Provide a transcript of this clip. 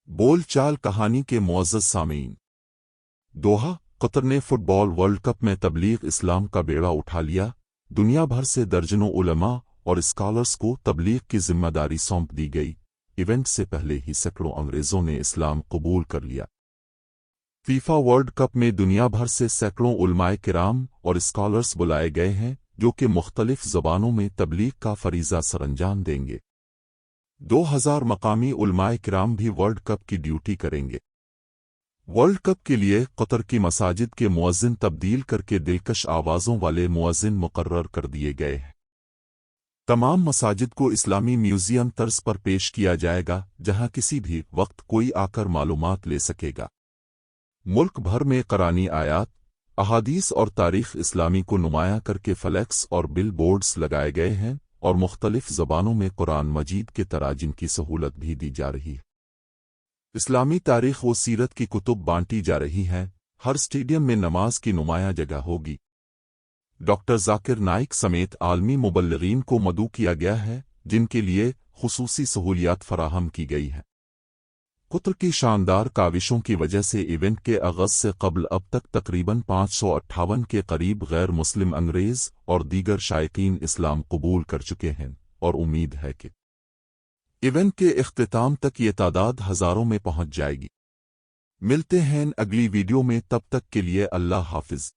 بول چال کہانی کے معزز سامعین، دوحہ قطر نے فٹ بال ورلڈ کپ میں تبلیغ اسلام کا بیڑا اٹھا لیا۔ دنیا بھر سے درجنوں علماء اور اسکالرز کو تبلیغ کی ذمہ داری سونپ دی گئی۔ ایونٹ سے پہلے ہی سینکڑوں انگریزوں نے اسلام قبول کر لیا۔ فیفا ورلڈ کپ میں دنیا بھر سے سینکڑوں علماء کرام اور اسکالرز بلائے گئے ہیں جو کہ مختلف زبانوں میں تبلیغ کا فریضہ سرانجام دیں گے۔ 2000 مقامی علماء کرام بھی ورلڈ کپ کی ڈیوٹی کریں گے۔ ورلڈ کپ کے لیے قطر کی مساجد کے مؤذن تبدیل کر کے دلکش آوازوں والے مؤذن مقرر کر دیے گئے ہیں۔ تمام مساجد کو اسلامی میوزیم طرز پر پیش کیا جائے گا جہاں کسی بھی وقت کوئی آ کر معلومات لے سکے گا۔ ملک بھر میں قرآنی آیات، احادیث اور تاریخ اسلامی کو نمایاں کر کے فلیکس اور بل بورڈز لگائے گئے ہیں اور مختلف زبانوں میں قرآن مجید کے تراجم کی سہولت بھی دی جا رہی ہے۔ اسلامی تاریخ و سیرت کی کتب بانٹی جا رہی ہیں۔ ہر اسٹیڈیم میں نماز کی نمایاں جگہ ہوگی۔ ڈاکٹر ذاکر نائک سمیت عالمی مبلغین کو مدعو کیا گیا ہے جن کے لیے خصوصی سہولیات فراہم کی گئی ہیں۔ قطر کی شاندار کاوشوں کی وجہ سے ایونٹ کے آغاز سے قبل اب تک تقریباً 558 کے قریب غیر مسلم انگریز اور دیگر شائقین اسلام قبول کر چکے ہیں اور امید ہے کہ ایونٹ کے اختتام تک یہ تعداد ہزاروں میں پہنچ جائے گی۔ ملتے ہیں اگلی ویڈیو میں، تب تک کے لیے اللہ حافظ۔